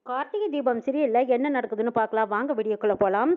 கார்த்திகை தீபம் சீரியல்ல என்ன நடக்குதுன்னு பார்க்கலாம் வாங்க வீடியோக்குள்ள போலாம்.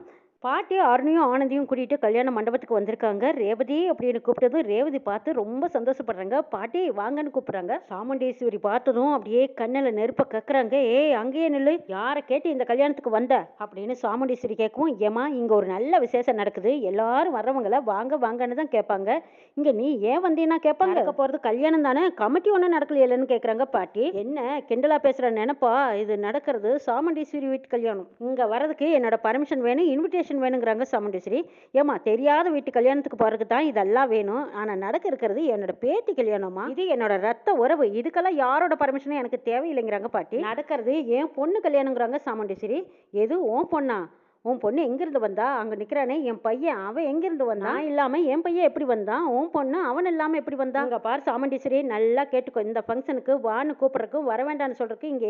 பாட்டி அருணையும் ஆனந்தியும் கூட்டிட்டு கல்யாண மண்டபத்துக்கு வந்திருக்காங்க. ரேவதி அப்படின்னு கூப்பிட்டதும் ரேவதி பார்த்து ரொம்ப சந்தோஷப்படுறாங்க. பாட்டி வாங்கன்னு கூப்பிடுறாங்க. சாமுண்டீஸ்வரி பார்த்ததும் அப்படியே கண்ணில் நெருப்ப கக்குறாங்க. ஏய் அங்கேயே நில்லு, யாரை கேட்டு இந்த கல்யாணத்துக்கு வந்த அப்படின்னு சாமுண்டீஸ்வரி கேட்கவும், ஏமா இங்க ஒரு நல்ல விசேஷம் நடக்குது, எல்லாரும் வர்றவங்கள வாங்க வாங்கன்னு தான் கேட்பாங்க. இங்க நீ ஏன் வந்தீங்கன்னா கேட்பாங்க. நடக்க போறது கல்யாணம் தானே, கமிட்டி ஒன்றும் நடக்கலையேன்னு கேட்குறாங்க. பாட்டி என்ன கிண்டலா பேசுற நினைப்பா, இது நடக்கிறது சாமுண்டீஸ்வரி வீட்டு கல்யாணம், இங்க வரதுக்கு என்னோட பர்மிஷன் வேணும், இன்விடேஷன் வேணுங்கிறாங்க சாமுண்டீஸ்வரி. ஏமா தெரியாத வீட்டு கல்யாணத்துக்கு போறதுக்கு தான் இதெல்லாம் வேணும், ஆனா நடக்க இருக்கிறது என்னோட பேத்தி கல்யாணமா, இது என்னோட ரத்த உறவு, இதுக்கெல்லாம் யாரோட பர்மிஷனும் எனக்கு தேவையில்லைங்கிறாங்க பாட்டி. நடக்கிறது என் பொண்ணு கல்யாணங்கிறாங்க சாமுண்டீஸ்வரி. எது உன் பொண்ணா? உன் பொண்ணு எங்கிருந்து வந்தா? அங்க நிக்கிறானே என் பையன், அவன் எங்கிருந்து வந்தான்? நான் இல்லாம என் பையன் எப்படி வந்தான்? உன் பொண்ணு அவன் இல்லாம எப்படி வந்தான்? அங்க பார் சாமுண்டீஸ்வரி, நல்லா கேட்டுக்கோ, இந்த ஃபங்க்ஷனுக்கு வான்னு கூப்பிடுறதுக்கும் வர வேண்டாம்னு சொல்றதுக்கு இங்க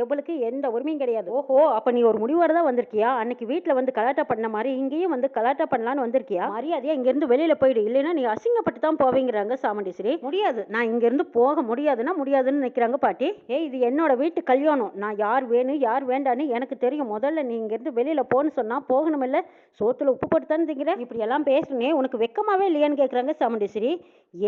எவனுக்கு எந்த உரிமையும் கிடையாது. ஓஹோ, அப்ப நீ ஒரு முடிவோட தான் வந்திருக்கியா? அன்னைக்கு வீட்டுல வந்து கலாட்டா பண்ண மாதிரி இங்கேயும் வந்து கலாட்டா பண்ணலான்னு வந்திருக்கியா? மரியாதையா இங்க இருந்து வெளியில போயிடு, இல்லைன்னா நீ அசிங்கப்பட்டு தான் போவீங்கிறாங்க சாமுண்டீஸ்வரி. முடியாது, நான் இங்க இருந்து போக முடியாதுன்னா முடியாதுன்னு நிக்கிறாங்க பாட்டி. ஏய் இது என்னோட வீட்டு கல்யாணம், நான் யார் வேணும் யார் வேண்டான்னு எனக்கு தெரியும். முதல்ல நீ இங்க இருந்து வெளியில போன்னு சொன்னா போகணும் இல்ல, சோத்துல உப்பு போட்டு தானே திங்கிற, இப்படி எல்லாம் பேசுனே உனக்கு வெக்கமாவே இல்லையான்னு கேக்குறாங்க சாமுண்டீஸ்வரி.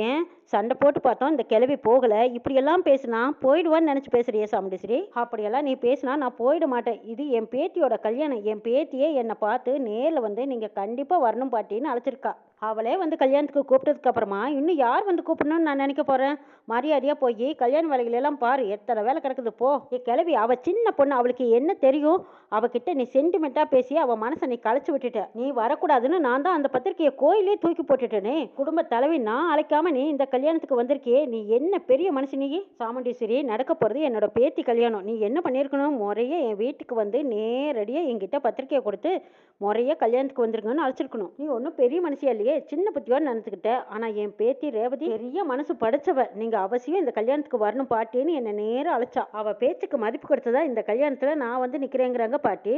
ஏன் சண்டை போட்டு பார்த்தோம், இந்த கிளவி போகல, இப்படி எல்லாம் பேசினா போயிடுவான்னு நினைச்சு பேசுறியே சாமுண்டீஸ்வரி? அப்படியெல்லாம் நீ பேசினா நான் போயிட மாட்டேன், இது என் பேத்தியோட கல்யாணம், என் பேத்தியே என்னை பார்த்து நேரில் வந்து நீங்க கண்டிப்பா வரணும் பாட்டின்னு அழைச்சிருக்கா. அவளே வந்து கல்யாணத்துக்கு கூப்பிட்டதுக்கு அப்புறமா இன்னும் யார் வந்து கூப்பிடணும்னு நான் நினைக்க போறேன்? மரியாதையா போய் கல்யாண வேலைகள் எல்லாம் பாரு, எத்தனை வேலை கிடக்குது போ. கிளவி அவ சின்ன பொண்ணு, அவளுக்கு என்ன தெரியும்? அவகிட்ட நீ சென்டிமெண்டா பேசி அவ மனசை நீ களைச்சு விட்டுட்ட. நீ வரக்கூடாதுன்னு நான் தான் அந்த பத்திரிக்கையை கோயிலே தூக்கி போட்டுட்டேனே. குடும்ப தலைவி நான் அழைக்காம நீ இந்த கல்யாணத்துக்கு வந்திருக்கியே, நீ என்ன பெரிய மனுஷன் நீ? சாமுண்டீஸ்வரி, நடக்க போறது என்னோட பேத்தி கல்யாணம், நீ என்ன பண்ணிருக்கணும்? முறையே என் வீட்டுக்கு வந்து நேரடியா என்கிட்ட பத்திரிக்கையை கொடுத்து முறையா கல்யாணத்துக்கு வந்திருக்கணும்னு அழைச்சிருக்கணும். நீ ஒன்றும் பெரிய மனுஷியா இல்லையே, சின்ன புத்தியோன்னு நினைச்சுக்கிட்ட. ஆனா என் பேத்தி ரேவதி பெரிய மனசு படைச்சவ, நீங்க அவசியம் இந்த கல்யாணத்துக்கு வரணும் பாட்டின்னு என்ன நேரம் அழைச்சா. அவ பேச்சுக்கு மதிப்பு கொடுத்ததா இந்த கல்யாணத்துல நான் வந்து நிக்கிறேங்கிறாங்க பாட்டி.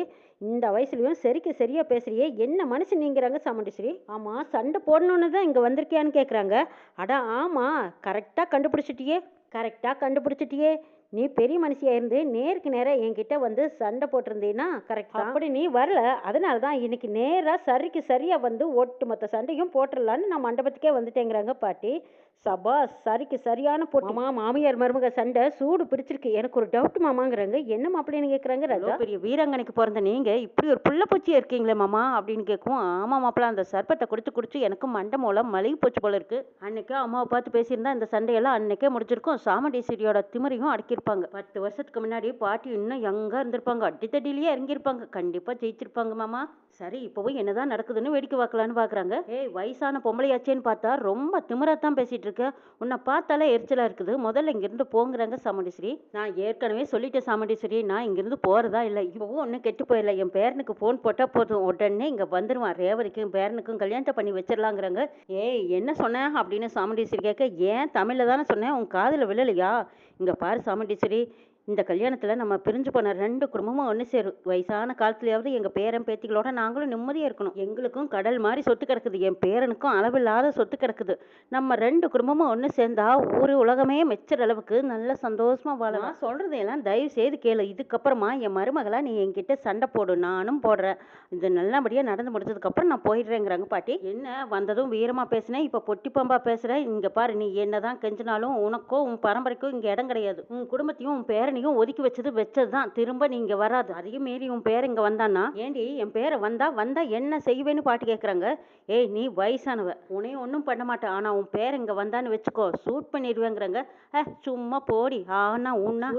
இந்த வயசுலயும் சரிக்கு சரியா பேசுறியே, என்ன மனுஷன் நீங்கிறாங்க சாமுண்டீஸ்வரி. ஆமா, சண்டை போடணும்னு தான் இங்க வந்திருக்கியான்னு கேக்குறாங்க. அட ஆமா, கரெக்டா கண்டுபிடிச்சிட்டியே, கரெக்டா கண்டுபிடிச்சிட்டியே. நீ பெரிய மனுஷியா இருந்து நேருக்கு நேரா என்கிட்ட வந்து சண்டை போட்டிருந்தீன்னா கரெக்டா, அப்படி நீ வரல, அதனாலதான் இன்னைக்கு நேரா சரிக்கு சரியா வந்து ஒட்டுமொத்த சண்டையும் போட்டுடலான்னு நான் மண்டபத்துக்கே வந்துட்டேங்கிறாங்க பாட்டி. சபா, சரிக்கு சரியான போட்டு. மாமா மாமியார் மருமக சண்டை சூடு பிடிச்சிருக்கு, எனக்கு ஒரு டவுட் மாமாங்கிறாங்க. என்ன மாப்பிள்ளைன்னு கேட்குறாங்க. ராஜா, பெரிய வீராங்கனைக்கு பிறந்த நீங்க இப்படி ஒரு புள்ள பூச்சியா இருக்கீங்களே மாமா அப்படின்னு கேட்கும். ஆமா மாப்பிள்ள, அந்த சர்ப்பத்தை குடிச்சு குடிச்சு எனக்கு மண்டை மூலம் மலிகி போச்சு போல இருக்கு. அன்னைக்கு அம்மாவை பார்த்து பேசியிருந்தா இந்த சண்டையெல்லாம் அன்னைக்கே முடிச்சிருக்கும், சாமுண்டீஸ்வரியோட திமிரையும் அடக்கியிருப்பாங்க. 10 வருஷத்துக்கு முன்னாடி பாட்டி இன்னும் யங்கா இருந்திருப்பாங்க, அடித்தடியிலேயே இறங்கியிருப்பாங்க, கண்டிப்பா ஜெயிச்சிருப்பாங்க மாமா. சரி, இப்போவும் என்னதான் நடக்குதுன்னு வேடிக்கை பார்க்கலான்னு பாக்குறாங்க. ஏய் வயசான பொம்பளையாச்சேன்னு பார்த்தா ரொம்ப திமிராத்தான் பேசிட்டு இருக்க, உன்னை பார்த்தாலே எரிச்சலா இருக்குது, முதல்ல இங்கிருந்து போங்கிறாங்க சாமுண்டீஸ்வரி. நான் ஏற்கனவே சொல்லிட்டேன் சாமுண்டீஸ்வரி, நான் இங்கிருந்து போறதா இல்லை, இப்பவும் ஒன்றும் கெட்டு போயிடல, என் பேரனுக்கு போன் போட்டா போதும் உடனே இங்க வந்துருவான், ரேவதிக்கும் பேரனுக்கும் கல்யாணத்தை பண்ணி வச்சிடலாங்கிறாங்க. ஏய் என்ன சொன்னேன் அப்படின்னு சாமுண்டீஸ்வரி கேட்க, ஏன் தமிழ்ல தானே சொன்னேன், உன் காதுல விழலையா? இங்க பாரு சாமுண்டீஸ்வரி, இந்த கல்யாணத்துல நம்ம பிரிஞ்சு போன 2 குடும்பமும் ஒன்று சேரும், வயசான காலத்துலயாவது எங்க பேரன் பேத்திகளோட நாங்களும் நிம்மதியா இருக்கணும், எங்களுக்கும் கடல் மாதிரி சொத்து கிடக்குது, என் பேரனுக்கும் அளவில்லாத சொத்து கிடக்குது, நம்ம 2 குடும்பமும் ஒன்று சேர்ந்தா ஊரு உலகமே மெச்சுற அளவுக்கு நல்ல சந்தோஷமா வாழலாம். சொல்றதையெல்லாம் தயவு செய்து கேளு, இதுக்கப்புறமா என் மருமகளா நீ என்கிட்ட சண்டை போடு, நானும் போடுறேன், இது நல்லபடியா நடந்து முடிச்சதுக்கு அப்புறம் நான் போயிடுறேங்கிறாங்க பாட்டி. என்ன வந்ததும் வீரமா பேசுனேன், இப்ப பொட்டி பாம்பா பேசுறேன், இங்க பாரு, நீ என்னதான் கெஞ்சினாலும் உனக்கோ உன் பரம்பரைக்கோ இங்க இடம் கிடையாது, உன் குடும்பத்தையும் உன் பேரனையும் ஒதுக்கி வச்சதுதான், திரும்ப நீங்க வராது, அதையும் மீறி உன் பேர் இங்க வந்தான்னா, ஏண்டி என் பேரை வந்தா என்ன செய்வேன்னு பாட்டு கேக்குறாங்க. ஏய் நீ வயசானவ, உன்னையும் ஒன்றும் பண்ண மாட்டேன், ஆனா உன் பேர் இங்க வந்தான்னு வச்சுக்கோ சூட் பண்ணிடுவேங்கிறாங்க. சும்மா போடி, ஆனா உன்னா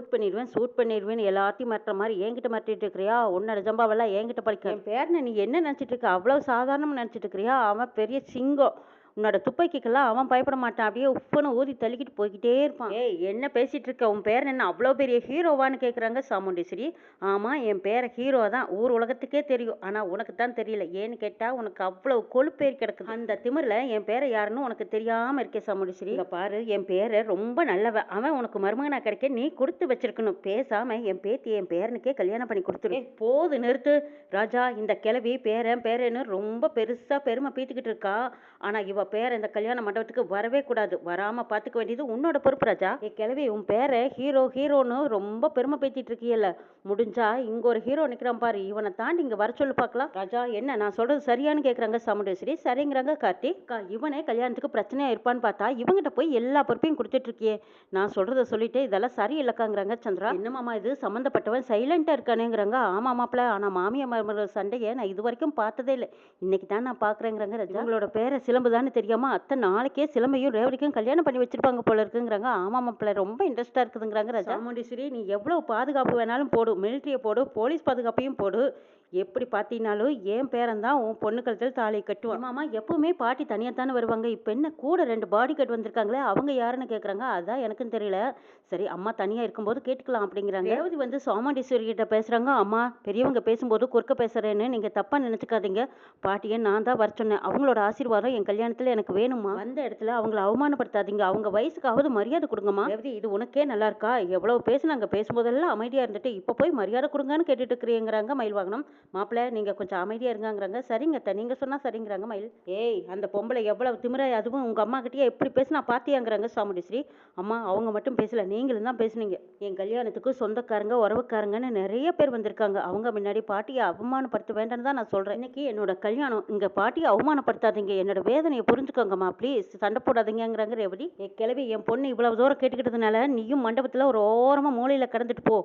சூட் பண்ணிடுவேன்னு எல்லாத்தையும் மாட்டுற மாதிரி என்கிட்ட மாட்டிட்டு இருக்கிறியா? உன்னோட ஜம்பாவெல்லாம் என்கிட்ட படிக்க, என் பேரனை நீ என்ன நினைச்சிட்டு இருக்க, அவ்வளவு சாதாரணமா நினைச்சிட்டு இருக்கிறியா? அவன் பெரிய சிங்கம், உன்னோட துப்பாக்கிக்கெல்லாம் அவன் பயப்பட மாட்டான், அப்படியே உப்புன்னு ஊதி தள்ளிக்கிட்டு போய்கிட்டே இருப்பான். ஏய் என்ன பேசிட்டு இருக்க, உன் பேர் என்ன அவ்வளோ பெரிய ஹீரோவான்னு கேட்குறாங்க சாமுண்டீஸ்வரி. ஆமா, என் பேரை ஹீரோ தான், ஊர் உலகத்துக்கே தெரியும், ஆனா உனக்கு தான் தெரியல, ஏன்னு கேட்டா உனக்கு அவ்வளவு கொழுப்பேறி கிடக்குது, அந்த திமிரில் என் பேரை யாருன்னு உனக்கு தெரியாம இருக்கே சாமுண்டீஸ்வரி. இங்க பாரு, என் பேரை ரொம்ப நல்லவன், அவன் உனக்கு மருமகனா கிடைக்க நீ கொடுத்து வச்சிருக்கணும், பேசாம என் பேத்தி என் பேரனுக்கே கல்யாணம் பண்ணி கொடுத்துரு. போது நிறுத்து ராஜா, இந்த கிழவி பேரன்னு ரொம்ப பெருசா பெருமை பீத்துக்கிட்டு இருக்கா, ஆனா இவ பேரை இந்த கல்யாண மண்டபத்துக்கு வரவே கூடாது. வராம பாத்துக்க வேண்டியது உன்னோட பொறுப்பு ராஜா. கிழவி உன் பேரை ஹீரோன்னு ரொம்ப பெருமை பேத்திட்டு இருக்கியல்ல, முடிஞ்சா இங்க ஒரு ஹீரோ நிக்கிறான் பாரு, இவனை தாண்டி இங்க வர சொல்லு பார்க்கலாம். ராஜா என்ன நான் சொல்றது சரியான்னு கேக்குறாங்க சாமுண்டேஸ்வரி. சரிங்கிறாங்க கார்த்தி. இவனே கல்யாணத்துக்கு பிரச்சனையா இருப்பான்னு பார்த்தா இவங்கிட்ட போய் எல்லா பொறுப்பையும் கொடுத்துட்டு இருக்கியே. நான் சொல்றத சொல்லிட்டு இதெல்லாம் சரியில்லக்காங்கிறாங்க சந்திரா. என்ன மாமா இது சம்மந்தப்பட்டவன் சைலண்டா இருக்கானேங்கிறாங்க. ஆமா மாப்பிள்ள, ஆனா மாமியா மருமகள் சண்டையை நான் இது வரைக்கும் பார்த்ததே இல்லை, இன்னைக்கு தான் நான் பாக்குறேங்கிறாங்க ராஜா. உங்களோட பேரை சிலம்புதான்னு தெரியாம அத்தை நாளைக்கே சிலம்பையும் ரேவதிக்கும் கல்யாணம் பண்ணி வச்சிருப்பாங்க போல இருக்குங்கிறாங்க. ஆமா மாப்பிள்ள ரொம்ப இன்ட்ரெஸ்டா இருக்குதுங்கிறாங்க ராஜா. சாமுண்டீஸ்வரி நீ எவ்வளவு பாதுகாப்பு வேணாலும் போடு, மிலிட்டரியை போடு, போலீஸ் பாதுகாப்பையும் போடு, எப்படி பார்த்தீங்கனாலும் என் பேரன் தான் உன் பொண்ணு கழுத்தில் தாலி கட்டுவான். மாமா எப்பவுமே பாட்டி தனியாக தானே வருவாங்க, இப்போ என்ன கூட 2 பாடி கார்டு வந்திருக்காங்களே, அவங்க யாருன்னு கேட்குறாங்க. அதான் எனக்கும் தெரியல, சரி அம்மா தனியாக இருக்கும்போது கேட்டுக்கலாம் அப்படிங்கிறாங்க. ரேவதி வந்து சாமுண்டீஸ்வரி கிட்ட பேசுகிறாங்க. அம்மா பெரியவங்க பேசும்போது குறுக்க பேசுகிறேன்னு நீங்கள் தப்பாக நினச்சிக்காதீங்க, பாட்டியை நான் தான் வர சொன்னேன், அவங்களோட ஆசீர்வாதம் என் கல்யாணத்தில் எனக்கு வேணுமா, வந்த இடத்துல அவங்கள அவமானப்படுத்தாதீங்க, அவங்க வயசுக்காவது மரியாதை கொடுங்கம்மா. ரேவதி இது உனக்கே நல்லா இருக்கா, எவ்வளவு பேசுனாங்க, பேசும்போதெல்லாம் அமைதியாக இருந்துட்டு இப்போ போய் மரியாதை கொடுங்கன்னு கேட்டுட்டு இருக்கிறீங்கிறாங்க மயில்வாகனம். மாப்பிள்ள நீங்க கொஞ்சம் அமைதியா இருங்கிறாங்க. சரிங்க அத்தை, நீங்க சொன்னா சரிங்கிறாங்க மயில். ஏய் அந்த பொம்பளை எவ்வளவு திமிராய், அதுவும் உங்க அம்மா கிட்டயே எப்படி பேசினா பாத்தியாங்கிறாங்க சாமுண்டீஸ்வரி. அம்மா அவங்க மட்டும் பேசல, நீங்களும் தான் பேசுனீங்க. என் கல்யாணத்துக்கு சொந்தக்காரங்க உறவுக்காரங்கன்னு நிறைய பேர் வந்திருக்காங்க, அவங்க முன்னாடி பாட்டியை அவமானப்படுத்த வேண்டாம்னு தான் நான் சொல்றேன். இன்னைக்கு என்னோட கல்யாணம், இங்க பாட்டியை அவமானப்படுத்தாதீங்க, என்னோட வேதனையை புரிஞ்சுக்கோங்கம்மா ப்ளீஸ், சண்டை போடாதீங்கிறாங்க ரேவதி. கிளவி என் பொண்ணு இவ்வளவு தூரம் கேட்டுக்கிட்டதுனால நீயும் மண்டபத்துல ஒரு ஓரமா மூலையில கடந்துட்டு போ.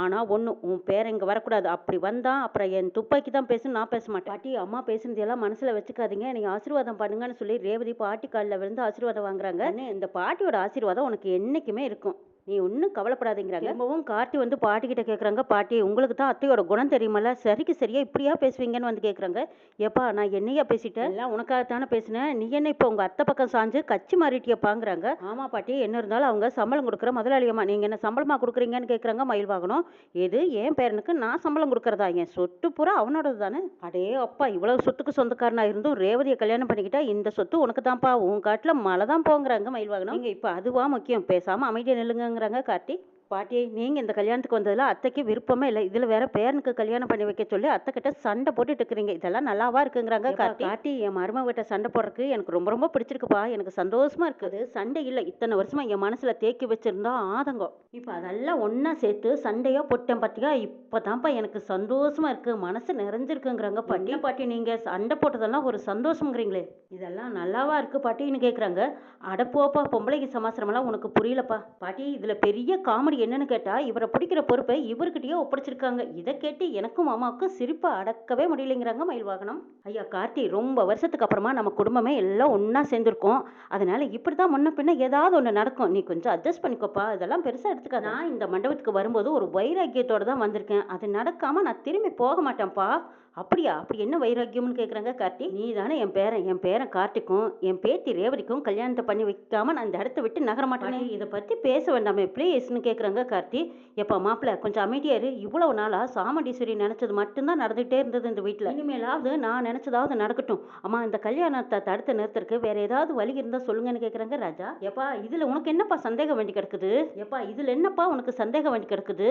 ஆனா ஒண்ணு, உன் பேர் இங்க வரக்கூடாது, அப்படி வந்தா அப்புறம் என் துப்பாக்கி தான் பேசணும், நான் பேச மாட்டேன். பாட்டி அம்மா பேசுனதெல்லாம் மனசுல வச்சுக்காதீங்க, நீங்க ஆசீர்வாதம் பண்ணுங்கன்னு சொல்லி ரேவதி பாட்டி காலில் விழுந்து ஆசீர்வாதம் வாங்குறாங்க. இந்த பாட்டியோட ஆசீர்வாதம் உனக்கு என்னைக்குமே இருக்கும், நீ ஒன்றும் கவலைப்படாதீங்கிறாங்க. திரும்பவும் கார்த்தி வந்து பாட்டி கிட்ட கேட்குறாங்க. பாட்டி உங்களுக்கு தான் அத்தையோட குணம் தெரியுமல்ல, சரிக்கு சரியா இப்படியா பேசுவீங்கன்னு வந்து கேட்குறாங்க. ஏப்பா நான் என்னையா பேசிட்டேன், எல்லாம் உனக்காகத்தானே பேசினேன், நீ என்ன இப்போ உங்க அத்தை பக்கம் சாஞ்சு கட்சி மாறிட்டியப்பாங்கிறாங்க. ஆமா பாட்டி என்ன இருந்தாலும் அவங்க சம்பளம் கொடுக்குற முதலாளியம்மா, நீங்க என்ன சம்பளமா கொடுக்குறீங்கன்னு கேட்குறாங்க மயில்வாகனம். எது என் பேரனுக்கு நான் சம்பளம் கொடுக்குறதா, என் சொத்து பூரா அவனோடது தானே. அடே அப்பா இவ்வளவு சொத்துக்கு சொந்தக்காரனா இருந்தும் ரேவதியை கல்யாணம் பண்ணிக்கிட்டா இந்த சொத்து உனக்கு தான்ப்பா, உன் காட்டுல மழை தான் போங்கிறாங்க மயில்வாகனம். நீங்க இப்போ அதுவா முக்கியம், பேசாம அமைதியா நில்லுங்கிறாங்க கார்த்தி. பாட்டி நீங்க இந்த கல்யாணத்துக்கு வந்ததுல அத்தைக்கு விருப்பமே இல்லை, இதுல வேற பேரனுக்கு கல்யாணம் பண்ணி வைக்க சொல்லி அத்தை கிட்ட சண்டை போட்டுட்டு இருக்கிறீங்க, இதெல்லாம் நல்லாவா இருக்குங்கிறாங்க கார்த்தி. கார்த்தி என் மருமக கிட்ட சண்டை போடுறதுக்கு எனக்கு ரொம்ப ரொம்ப பிடிச்சிருக்குப்பா, எனக்கு சந்தோஷமா இருக்குது. சண்டை இல்லை, இத்தனை வருஷமா என் மனசுல தேக்கி வச்சிருந்தா ஆதங்கம், இப்ப அதெல்லாம் ஒன்னா சேர்த்து சண்டையா போட்டேன் பாத்தியா, இப்பதான்ப்பா எனக்கு சந்தோஷமா இருக்கு, மனசு நிறைஞ்சிருக்குங்கிறாங்க பாட்டி. பாட்டி நீங்க சண்டை போட்டதெல்லாம் ஒரு சந்தோஷம்ங்கிறீங்களே, இதெல்லாம் நல்லாவா இருக்கு பாட்டின்னு கேக்குறாங்க. அடப்போப்பா பொம்பளைக்கு சமாசாரம் எல்லாம் உனக்கு புரியலப்பா. பாட்டி இதுல பெரிய காமெடி என்னன்னு கேட்டா, இவரை பிடிக்கிற பொறுப்பை இவர்கிட்டயே ஒப்படைச்சிருக்காங்க. இதை கேட்டு எனக்கும் மாமாவுக்கும் சிரிப்பை அடக்கவே முடியலைங்கிறாங்க மயில்வாகனம். ஐயா கார்த்தி ரொம்ப வருஷத்துக்கு அப்புறமா நம்ம குடும்பமே எல்லாம் ஒன்னா சேர்ந்துருக்கோம், அதனால இப்படிதான் முன்ன பின்ன ஏதாவது ஒண்ணு நடக்கும், நீ கொஞ்சம் அட்ஜஸ்ட் பண்ணிக்கோப்பா, இதெல்லாம் பெருசா எடுத்துக்காத. நான் இந்த மண்டபத்துக்கு வரும்போது ஒரு வைராக்கியத்தோட தான் வந்திருக்கேன், அது நடக்காம நான் திரும்பி போக மாட்டேன்ப்பா. அப்படியா, அப்படி என்ன வைராக்கியம்னு கேட்குறாங்க கார்த்தி. நீ தானே என் பேரன் கார்த்திக்கும் என் பேத்தி ரேவதிக்கும் கல்யாணத்தை பண்ணி வைக்காம நான் இந்த இடத்த விட்டு நகர மாட்டேனே, இதை பத்தி பேச வேண்டாமே ப்ளீஸ்னு கேட்குறாங்க கார்த்தி. எப்பா மாப்பிள்ள கொஞ்சம் அமைதியா இரு, இவ்வளவு நாளா சாமுண்டீஸ்வரி நினைச்சது மட்டும்தான் நடந்துகிட்டே இருந்தது இந்த வீட்டில், இனிமேலாவது நான் நினைச்சதாவது நடக்கட்டும். அம்மா இந்த கல்யாணத்தை தடுத்து நிறுத்தறதுக்கு வேற ஏதாவது வழி இருந்தா சொல்லுங்கன்னு கேட்குறாங்க ராஜா. எப்பா இதுல உனக்கு என்னப்பா சந்தேகம் வேண்டி கிடக்குது, எப்பா இதுல என்னப்பா உனக்கு சந்தேகம் வேண்டி கிடக்குது,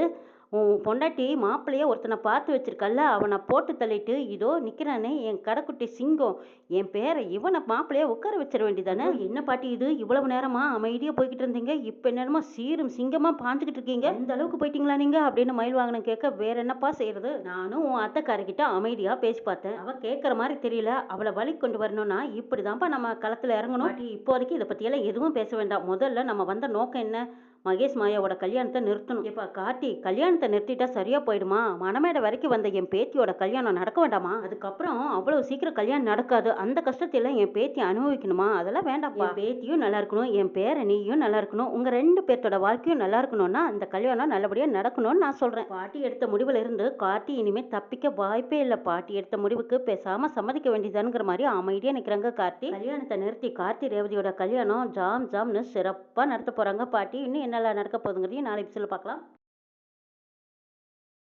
உன் பொண்டாட்டி மாப்பிள்ளைய ஒருத்தனை பார்த்து வச்சிருக்கல்ல, அவனை போட்டு தள்ளிட்டு இதோ நிக்கிறானே என் கடைக்குட்டி சிங்கம், என் பேரை இவனை மாப்பிள்ளைய உட்கார வச்சிட வேண்டியதானே. என்ன பாட்டி இது இவ்வளவு நேரமா அமைதியா போய்கிட்டு இருந்தீங்க, இப்ப என்னமோ சீரும் சிங்கமா பாஞ்சுக்கிட்டு இருக்கீங்க, இந்த அளவுக்கு போயிட்டீங்களா நீங்க அப்படின்னு மயில்வாகனம் கேட்க. வேற என்னப்பா செய்யறது, நானும் உன் அத்தைக்காரர்கிட்ட அமைதியா பேசி பார்த்தேன், அவ கேட்கற மாதிரி தெரியல, அவளை வழி கொண்டு வரணும்னா இப்படிதான்ப்பா நம்ம களத்துல இறங்கணும். இப்போதைக்கு இதை பத்தியெல்லாம் எதுவும் பேச வேண்டாம், முதல்ல நம்ம வந்த நோக்கம் என்ன, மகேஷ் மாயாவோட கல்யாணத்தை நிறுத்தணும். இப்ப கார்த்தி கல்யாணத்தை நிறுத்திட்டா சரியா போயிடுமா, மணமேடை வரைக்கும் வந்த என் பேத்தியோட கல்யாணம் நடக்க வேண்டாமா, அதுக்கப்புறம் அவ்வளவு சீக்கிரம் கல்யாணம் நடக்காது, அந்த கஷ்டத்தையெல்லாம் என் பேத்தி அனுபவிக்கணுமா, அதெல்லாம் வேண்டாம்ப்பா. என் பேத்தியும் நல்லா இருக்கணும், என் பேரனியும் நல்லா இருக்கணும், உங்க 2 பேர்த்தோட வாழ்க்கையும் நல்லா இருக்கணும்னா அந்த கல்யாணம் நல்லபடியா நடக்கணும்னு நான் சொல்றேன். பாட்டி எடுத்த முடிவுல இருந்து கார்த்தி இனிமே தப்பிக்க வாய்ப்பே இல்லை, பாட்டி எடுத்த முடிவுக்கு பேசாம சம்மதிக்க வேண்டியதானுங்கிற மாதிரி அமைதியா நிக்கிறாங்க கார்த்தி. கல்யாணத்தை நிறுத்தி கார்த்தி ரேவதியோட கல்யாணம் ஜாம் ஜாம்னு சிறப்பா நடத்த போறாங்க பாட்டி. இன்னும் என்னெல்லாம் நடக்க போகுதுங்கிறதையும் நாளைக்கு பார்க்கலாம்.